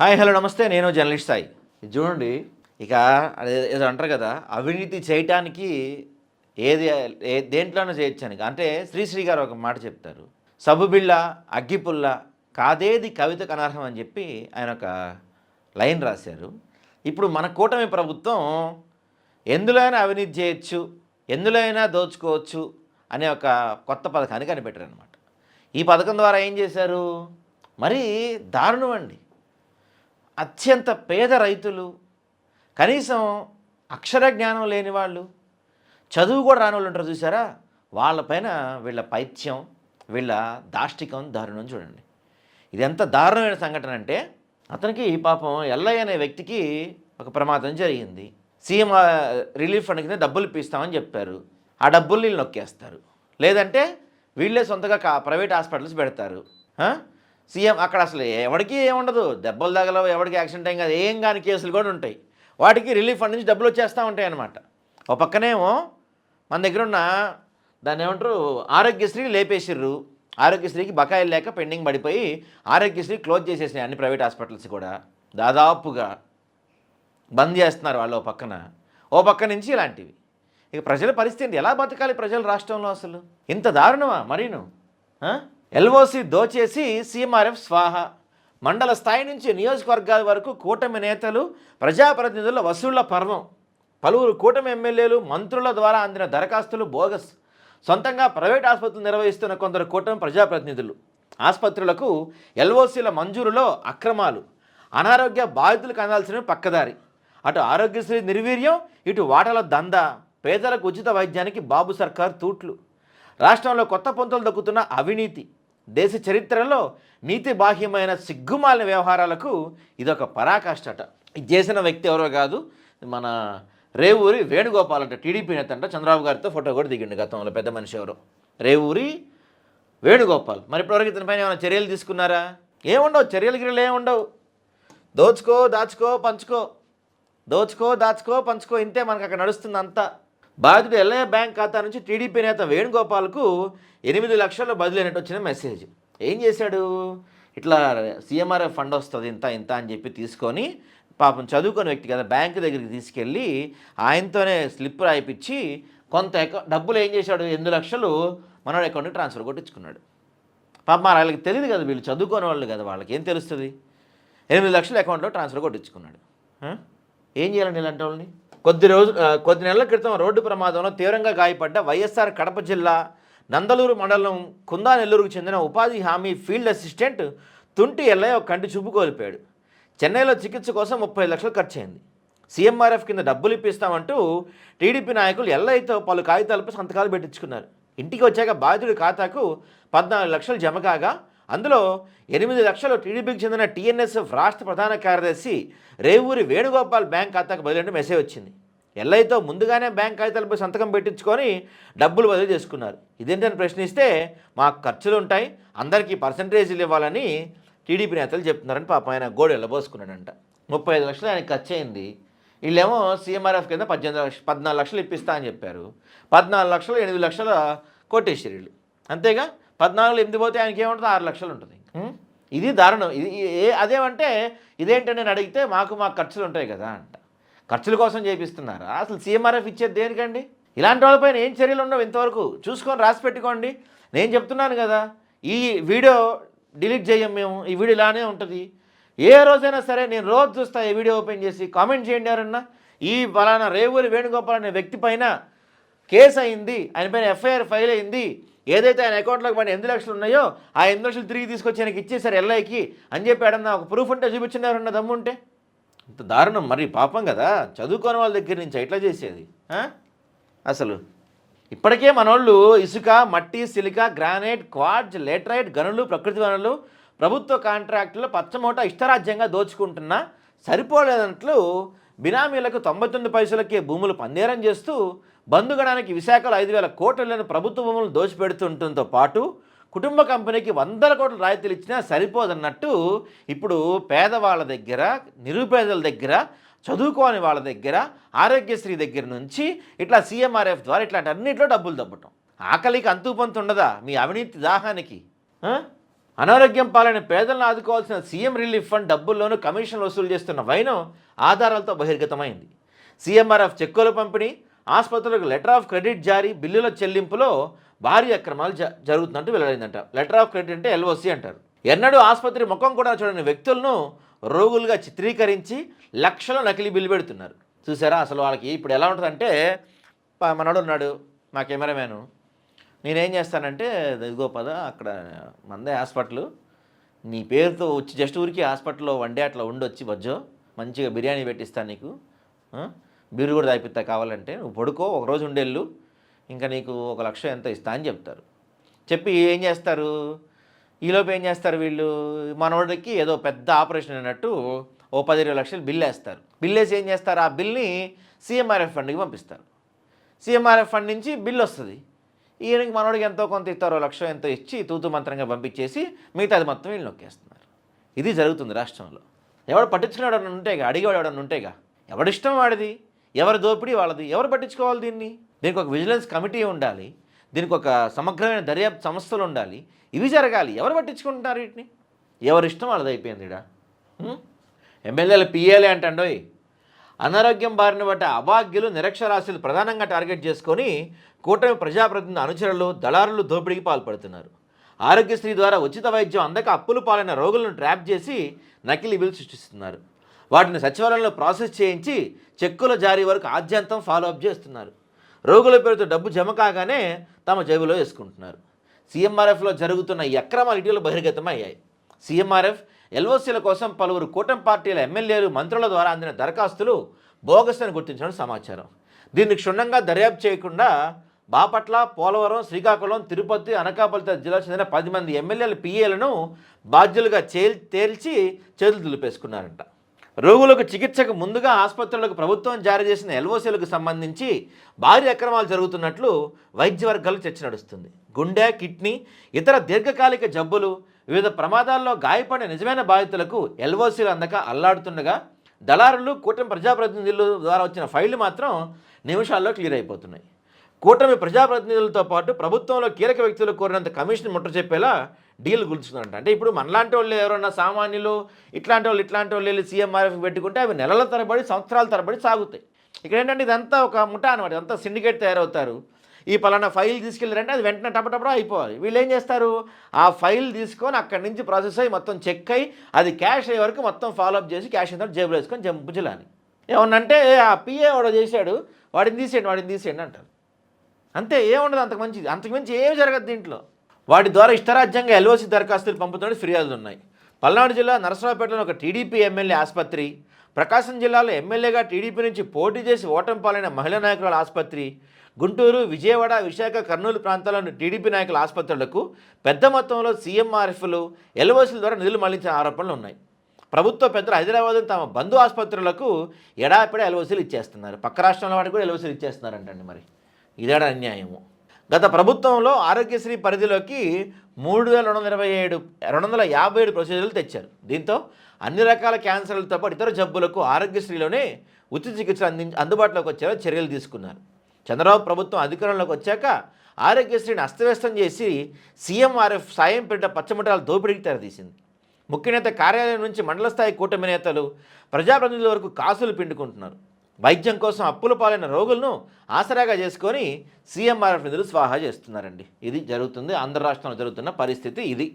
Hi hello నమస్తే, నేను journalist Sai. ఇది చూడండి, ఇక ఏదో అంటారు కదా, అవినీతి చేయటానికి దేంట్లోనూ చేయొచ్చని. అంటే శ్రీశ్రీ గారు ఒక మాట చెప్తారు, సబ్బుబిళ్ళ అగ్గిపుల్ల కాదేది కవితకు అనర్హం అని చెప్పి ఆయన ఒక లైన్ రాశారు. ఇప్పుడు మన కూటమి ప్రభుత్వం ఎందులో అయినా అవినీతి చేయొచ్చు, ఎందులో అయినా దోచుకోవచ్చు అనే ఒక కొత్త పథకాన్ని కనిపెట్టారు అనమాట. ఈ పథకం ద్వారా ఏం చేశారు, మరీ దారుణం అండి. అత్యంత పేద రైతులు, కనీసం అక్షర జ్ఞానం లేని వాళ్ళు, చదువు కూడా రాని వాళ్ళు ఉంటారు చూసారా, వాళ్ళపైన వీళ్ళ పైత్యం, వీళ్ళ దాష్టికం, దారుణం చూడండి. ఇది ఎంత దారుణమైన సంఘటన అంటే, అతనికి పాపం ఎల్లయ్య అనే వ్యక్తికి ఒక ప్రమాదం జరిగింది. సీఎం రిలీఫ్ ఫండ్ కింద డబ్బులు ఇప్పిస్తామని చెప్పారు. ఆ డబ్బులు వీళ్ళు నొక్కేస్తారు, లేదంటే వీళ్ళే సొంతగా ప్రైవేట్ హాస్పిటల్స్ పెడతారు. సీఎం అక్కడ అసలు ఎవరికి ఏముండదు, దెబ్బలు తగలవు, ఎవరికి యాక్సిడెంట్ ఏం కాదు, ఏం కాని కేసులు కూడా ఉంటాయి. వాటికి రిలీఫ్ ఫండ్ నుంచి డబ్బులు వచ్చేస్తూ ఉంటాయి అన్నమాట. ఒక పక్కనేమో మన దగ్గర ఉన్న దాన్ని ఏమంటారు, ఆరోగ్యశ్రీ లేపేసిర్రు. ఆరోగ్యశ్రీకి బకాయిలు లేక పెండింగ్ పడిపోయి ఆరోగ్యశ్రీ క్లోజ్ చేసేసినాయి అన్ని ప్రైవేట్ హాస్పిటల్స్ కూడా, దాదాపుగా బంద్ చేస్తున్నారు వాళ్ళు. ఓ పక్క నుంచి ఇలాంటివి. ఇక ప్రజల పరిస్థితి ఎలా బతకాలి ప్రజల రాష్ట్రంలో, అసలు ఇంత దారుణమా మరీను? ఎల్ఓసి దోచేసి సీఎంఆర్ఎఫ్ స్వాహ. మండల స్థాయి నుంచి నియోజకవర్గాల వరకు కూటమి నేతలు, ప్రజాప్రతినిధుల వసూళ్ల పర్వం. పలువురు కూటమి ఎమ్మెల్యేలు, మంత్రుల ద్వారా అందిన దరఖాస్తులు బోగస్. సొంతంగా ప్రైవేట్ ఆసుపత్రులు నిర్వహిస్తున్న కొందరు కూటమి ప్రజాప్రతినిధులు. ఆసుపత్రులకు ఎల్ఓసీల మంజూరులో అక్రమాలు. అనారోగ్య బాధితులకు అందాల్సిన పక్కదారి. అటు ఆరోగ్యశ్రీ నిర్వీర్యం, ఇటు వాటల దందా. పేదలకు ఉచిత వైద్యానికి బాబు సర్కార్ తూట్లు. రాష్ట్రంలో కొత్త పొంతలు దక్కుతున్న అవినీతి. దేశ చరిత్రలో నీతి బాహ్యమైన సిగ్గుమాలిన వ్యవహారాలకు ఇదొక పరాకాష్ఠట. ఇది చేసిన వ్యక్తి ఎవరో కాదు, మన రేవూరి వేణుగోపాల్ అంట, టీడీపీ నేత అంట. చంద్రబాబు గారితో ఫోటో కూడా దిగిండు గతంలో. పెద్ద మనిషి ఎవరో రేవూరి వేణుగోపాల్. మరి ఇప్పటివరకు ఇతని పైన ఏమైనా చర్యలు తీసుకున్నారా? ఏముండవు, చర్యలు ఏముండవు. దోచుకో దాచుకో పంచుకో, దోచుకో దాచుకో పంచుకో, ఇంతే మనకు అక్కడ నడుస్తుంది అంతా. బాధితుడు ఎల్ఐ బ్యాంక్ ఖాతా నుంచి టీడీపీ నేత వేణుగోపాల్కు 8 లక్షలు బదిలైనట్టు వచ్చిన మెసేజ్. ఏం చేశాడు, ఇట్లా సీఎంఆర్ఎఫ్ ఫండ్ వస్తుంది ఇంత అని చెప్పి తీసుకొని, పాపం చదువుకునే వ్యక్తి కదా, బ్యాంకు దగ్గరికి తీసుకెళ్ళి ఆయనతోనే స్లిప్ రాయిపించి కొంత డబ్బులు ఏం చేశాడు, 8 లక్షలు మనోడు అకౌంట్కి ట్రాన్స్ఫర్ కొట్టించుకున్నాడు. పాపం వాళ్ళకి తెలియదు కదా, వీళ్ళు చదువుకునే వాళ్ళు కదా, వాళ్ళకి ఏం తెలుస్తుంది. 8 లక్షలు అకౌంట్లో ట్రాన్స్ఫర్ కొట్టించుకున్నాడు. ఏం చేయాలండి ఇలాంటి వాళ్ళని? కొద్ది నెలల క్రితం రోడ్డు ప్రమాదంలో తీవ్రంగా గాయపడ్డ వైఎస్ఆర్ కడప జిల్లా నందలూరు మండలం కుందానెల్లూరుకు చెందిన ఉపాధి హామీ ఫీల్డ్ అసిస్టెంట్ తుంటి ఎల్లయ్య ఒక కంటి చూపు కోల్పోయాడు. చెన్నైలో చికిత్స కోసం 30 లక్షలు ఖర్చయింది. సీఎంఆర్ఎఫ్ కింద డబ్బులు ఇప్పిస్తామంటూ టీడీపీ నాయకులు ఎల్లయ్యతో పలు కాగితాలపై సంతకాలు పెట్టించుకున్నారు. ఇంటికి వచ్చాక బాధితుడి ఖాతాకు 14 లక్షలు జమ కాగా, అందులో 8 లక్షలు టీడీపీకి చెందిన టీఎన్ఎస్ఎఫ్ రాష్ట్ర ప్రధాన కార్యదర్శి రేవూరి వేణుగోపాల్ బ్యాంక్ ఖాతాకు బదిలీ మెసేజ్ వచ్చింది. ఎల్ఐతో ముందుగానే బ్యాంక్ కాగితాలపై సంతకం పెట్టించుకొని డబ్బులు బదిలీ చేసుకున్నారు. ఇదేంటని ప్రశ్నిస్తే, మాకు ఖర్చులు ఉంటాయి, అందరికీ పర్సంటేజీలు ఇవ్వాలని టీడీపీ నేతలు చెప్తున్నారని పాపం ఆయన గోడు వెళ్ళబోసుకున్నాడంట. 35 లక్షలు ఆయనకు ఖర్చు అయింది. వీళ్ళేమో సీఎంఆర్ఎఫ్ కింద 14 లక్షలు ఇప్పిస్తా అని చెప్పారు. 14 లక్షలు 8 లక్షలు కొట్టేసారు వీళ్ళు. అంతేగా, 14 8 పోతే ఆయనకి ఏముంటుంది, 6 లక్షలు ఉంటుంది. ఇది దారుణం. ఇది అదేమంటే ఇదేంటని నేను అడిగితే, మాకు ఖర్చులు ఉంటాయి కదా అంట. ఖర్చుల కోసం చేపిస్తున్నారా? అసలు సీఎంఆర్ఎఫ్ ఇచ్చేది దేనికండి? ఇలాంటి వాళ్ళపైన ఏం చర్యలు ఉండవు ఇంతవరకు. చూసుకొని రాసి పెట్టుకోండి. నేను చెప్తున్నాను కదా, ఈ వీడియో డిలీట్ చేయం మేము, ఈ వీడియో ఇలానే ఉంటుంది. ఏ రోజైనా సరే నేను రోజు చూస్తా ఈ వీడియో ఓపెన్ చేసి, కామెంట్ చేయండి ఎవరన్నా, ఈ ఫలానా రేవూరి వేణుగోపాల్ అనే వ్యక్తి పైన కేసు అయింది, ఆయన పైన ఎఫ్ఐఆర్ ఫైల్ అయింది, ఏదైతే ఆయన అకౌంట్లోకి పైన 8 లక్షలు ఉన్నాయో ఆ 8 లక్షలు తిరిగి తీసుకొచ్చి ఆయనకి ఇచ్చేసారు ఎల్ఐకి అని చెప్పి ఏడన్నా ఒక ప్రూఫ్ ఉంటే చూపించండి ఎవరన్నా దమ్ముంటే. ఇంత దారుణం, మరి పాపం కదా, చదువుకోని వాళ్ళ దగ్గర నుంచి ఎట్లా చేసేది అసలు. ఇప్పటికే మనోళ్ళు ఇసుక, మట్టి, సిలికా, గ్రానైట్, క్వార్ట్జ్, లేటరైట్, గనులు, ప్రకృతి వనరులు, ప్రభుత్వ కాంట్రాక్టులు పచ్చమూట ఇష్టరాజ్యంగా దోచుకుంటున్నా సరిపోలేదన్నట్లు బినామీలకు 99 పైసలకే భూములు పందేరం చేస్తూ బంధుగడానికి విశాఖలో 5,000 కోట్లను ప్రభుత్వ భూములు దోచిపెడుతుండటంతో పాటు కుటుంబ కంపెనీకి 100 కోట్ల రాయితీలు ఇచ్చినా సరిపోదన్నట్టు ఇప్పుడు పేదవాళ్ళ దగ్గర, నిరుపేదల దగ్గర, చదువుకోని వాళ్ళ దగ్గర, ఆరోగ్యశ్రీ దగ్గర నుంచి ఇట్లా సీఎంఆర్ఎఫ్ ద్వారా ఇట్లాంటి అన్నింటిలో డబ్బులు దబ్బటం. ఆకలికి అంతు పొంతు ఉండదా మీ అవినీతి దాహానికి? అనారోగ్యం పాలైన పేదలను ఆదుకోవాల్సిన సీఎం రిలీఫ్ ఫండ్ డబ్బుల్లోనూ కమిషన్లు వసూలు చేస్తున్న వైనం ఆధారాలతో బహిర్గతమైంది. సీఎంఆర్ఎఫ్ చెక్కుల పంపిణీ, ఆసుపత్రులకు లెటర్ ఆఫ్ క్రెడిట్ జారీ, బిల్లుల చెల్లింపులో భారీ అక్రమాలు జరుగుతున్నట్టు వెల్లడైందంట. లెటర్ ఆఫ్ క్రెడిట్ అంటే ఎల్ఓసి అంటారు. ఎన్నడూ ఆసుపత్రి ముఖం కూడా చూడని వ్యక్తులను రోగులుగా చిత్రీకరించి లక్షల నకిలీ బిల్లు పెడుతున్నారు. చూసారా అసలు వాళ్ళకి ఇప్పుడు ఎలా ఉంటుందంటే, మనోడు ఉన్నాడు మా కెమెరామ్యాను, నేనేం చేస్తానంటే ఇదిగో పద అక్కడ మందే హాస్పిటల్, నీ పేరుతో వచ్చి జస్ట్ ఊరికి హాస్పిటల్లో వన్ డే అట్లా ఉండొచ్చి బజ్జో మంచిగా బిర్యానీ పెట్టిస్తాను నీకు, బీరు కూడా తాగిపిస్తా కావాలంటే, నువ్వు పడుకో ఒకరోజు ఉండేళ్ళు, ఇంకా నీకు 1,00,000 ఎంత ఇస్తా అని చెప్తారు. చెప్పి ఏం చేస్తారు, ఈలోపు ఏం చేస్తారు వీళ్ళు, మనోడికి ఏదో పెద్ద ఆపరేషన్ అయినట్టు ఓ 10-20 లక్షలు బిల్లు వేస్తారు. బిల్లు వేసి ఏం చేస్తారు, ఆ బిల్ని సీఎంఆర్ఎఫ్ ఫండ్కి పంపిస్తారు. సీఎంఆర్ఎఫ్ ఫండ్ నుంచి బిల్లు వస్తుంది. ఈయనకి మనోడికి ఎంతో కొంత ఇస్తారో 1,00,000 ఎంతో ఇచ్చి తూతు మంత్రంగా పంపించేసి మిగతాది మొత్తం వీళ్ళు నొక్కేస్తున్నారు. ఇది జరుగుతుంది రాష్ట్రంలో. ఎవడు పట్టించుకునేవాడు ఎవడన్నా ఉంటేగా, అడిగేవాడు ఎవడన్నా ఉంటేగా, ఎవడిష్టం వాడిది, ఎవరి దోపిడీ వాళ్ళది, ఎవరు పట్టించుకోవాలి దీన్ని? దీనికి ఒక విజిలెన్స్ కమిటీ ఉండాలి, దీనికి ఒక సమగ్రమైన దర్యాప్తు సంస్థలు ఉండాలి, ఇవి జరగాలి. ఎవరు పట్టించుకుంటున్నారు వీటిని? ఎవరిష్టం వాళ్ళది అయిపోయింది ఇక్కడ. ఎమ్మెల్యేలు పిఏలే అంటండోయ్. అనారోగ్యం బారిన పడ్డ అభాగ్యులు, నిరక్షరాస్యులు ప్రధానంగా టార్గెట్ చేసుకొని కూటమి ప్రజాప్రతినిధి అనుచరులు, దళారులు దోపిడీకి పాల్పడుతున్నారు. ఆరోగ్యశ్రీ ద్వారా ఉచిత వైద్యం అందక అప్పులు పాలైన రోగులను ట్రాప్ చేసి నకిలీ బిల్లు సృష్టిస్తున్నారు. వాటిని సచివాలయంలో ప్రాసెస్ చేయించి చెక్కుల జారీ వరకు ఆద్యంతం ఫాలోఅప్ చేస్తున్నారు. రోగుల పేరుతో డబ్బు జమ కాగానే తమ జేబులో వేసుకుంటున్నారు. సీఎంఆర్ఎఫ్లో జరుగుతున్న ఈ అక్రమాలు ఇటీవల బహిర్గతమయ్యాయి. సీఎంఆర్ఎఫ్ ఎల్ఓసీల కోసం పలువురు కూటమి పార్టీల ఎమ్మెల్యేలు, మంత్రుల ద్వారా అందిన దరఖాస్తులు బోగస్ అని గుర్తించడం సమాచారం. దీన్ని క్షుణ్ణంగా దర్యాప్తు చేయకుండా బాపట్ల, పోలవరం, శ్రీకాకుళం, తిరుపతి, అనకాపల్లి జిల్లాకు చెందిన 10 మంది ఎమ్మెల్యేల పిఏలను బాధ్యులుగా తేల్చి చేతులు దులిపేసుకున్నారంట. రోగులకు చికిత్సకు ముందుగా ఆసుపత్రులకు ప్రభుత్వం జారీ చేసిన ఎల్ఓసీలకు సంబంధించి భారీ అక్రమాలు జరుగుతున్నట్లు వైద్య వర్గాలకు చర్చ నడుస్తుంది. గుండె, కిడ్నీ, ఇతర దీర్ఘకాలిక జబ్బులు, వివిధ ప్రమాదాల్లో గాయపడిన నిజమైన బాధితులకు ఎల్ఓసీలు అందక అల్లాడుతుండగా దళారులు, కూటమి ప్రజాప్రతినిధుల ద్వారా వచ్చిన ఫైళ్లు మాత్రం నిమిషాల్లో క్లియర్ అయిపోతున్నాయి. కూటమి ప్రజాప్రతినిధులతో పాటు ప్రభుత్వంలో కీలక వ్యక్తులు కోరినంత కమిషన్ ముట్ట చెప్పేలా డీల్ గుర్చుకున్నారంట. అంటే ఇప్పుడు మనలాంటి వాళ్ళు ఎవరన్నా సామాన్యులు ఇట్లాంటి వాళ్ళు వెళ్ళి సీఎంఆర్ఎఫ్ పెట్టుకుంటే అవి నెలల తరబడి, సంవత్సరాల తరబడి సాగుతాయి. ఇక్కడ ఏంటంటే ఇదంతా ఒక ముఠా అనమాట, ఇదంతా సిండికేట్ తయారవుతారు. ఈ పలానా ఫైల్ తీసుకెళ్ళారంటే అది వెంటనే టపటపడా అయిపోవాలి. వీళ్ళు ఏం చేస్తారు, ఆ ఫైల్ తీసుకొని అక్కడి నుంచి ప్రాసెస్ అయ్యి మొత్తం చెక్ అయ్యి అది క్యాష్ అయ్యే వరకు మొత్తం ఫాలోఅప్ చేసి క్యాష్ అయిన జేబులో వేసుకొని జంపుజిలాని. ఏమన్నంటే ఆ పిఏ వాడు చేశాడు, వాడిని తీసేయండి అంటారు. అంతే, ఏముండదు అంతకుమించి ఏమి జరగదు దీంట్లో. వాటి ద్వారా ఇష్టరాజ్యంగా ఎల్ఓసి దరఖాస్తులు పంపుతున్న ఫిర్యాదులు ఉన్నాయి. పల్నాడు జిల్లా నరసరావుపేటలో ఒక టీడీపీ ఎమ్మెల్యే ఆసుపత్రి, ప్రకాశం జిల్లాలో ఎమ్మెల్యేగా టీడీపీ నుంచి పోటీ చేసి ఓటమి పాలైన మహిళా నాయకుల ఆసుపత్రి, గుంటూరు, విజయవాడ, విశాఖ, కర్నూలు ప్రాంతాల్లోని టీడీపీ నాయకుల ఆసుపత్రులకు పెద్ద మొత్తంలో సీఎంఆర్ఎఫ్లు, ఎల్ఓసీల ద్వారా నిధులు మళ్లించిన ఆరోపణలు ఉన్నాయి. ప్రభుత్వ పెద్దలు హైదరాబాద్ తమ బంధు ఆసుపత్రులకు ఎడాపెడా ఎల్ఓసీలు ఇచ్చేస్తున్నారు. పక్క రాష్ట్రంలో వాటికి కూడా ఎల్ఓసీలు ఇచ్చేస్తున్నారంటండి. మరి ఇదేడా అన్యాయము. గత ప్రభుత్వంలో ఆరోగ్యశ్రీ పరిధిలోకి 3,257 ప్రొసీజర్లు తెచ్చారు. దీంతో అన్ని రకాల క్యాన్సర్లతో పాటు ఇతర జబ్బులకు ఆరోగ్యశ్రీలోనే ఉచిత చికిత్స అందుబాటులోకి వచ్చేలా చర్యలు తీసుకున్నారు. చంద్రబాబు ప్రభుత్వం అధికారంలోకి వచ్చాక ఆరోగ్యశ్రీని అస్తవ్యస్తం చేసి సీఎంఆర్ఎఫ్ సాయం పేరిట పచ్చముఠాల దోపిడీకి తెరదీసింది. ముఖ్యనేత కార్యాలయం నుంచి మండల స్థాయి కూటమి నేతలు, ప్రజాప్రతినిధుల వరకు కాసులు పిండుకుంటున్నారు. వైద్యం కోసం అప్పుల పాలైన రోగులను ఆసరాగా చేసుకొని సీఎంఆర్ఎఫ్ నిధులు స్వాహా చేస్తున్నారండి. ఇది జరుగుతుంది, ఆంధ్ర రాష్ట్రంలో జరుగుతున్న పరిస్థితి ఇది.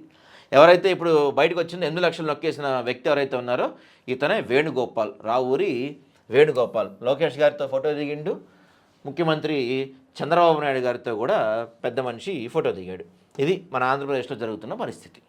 ఎవరైతే ఇప్పుడు బయటకు వచ్చిందో 8 లక్షలు నొక్కేసిన వ్యక్తి ఎవరైతే ఉన్నారో ఇతనే వేణుగోపాల్, రావూరి వేణుగోపాల్. లోకేష్ గారితో ఫోటో దిగిండు, ముఖ్యమంత్రి చంద్రబాబు నాయుడు గారితో కూడా పెద్ద మనిషి ఫోటో దిగాడు. ఇది మన ఆంధ్రప్రదేశ్లో జరుగుతున్న పరిస్థితి.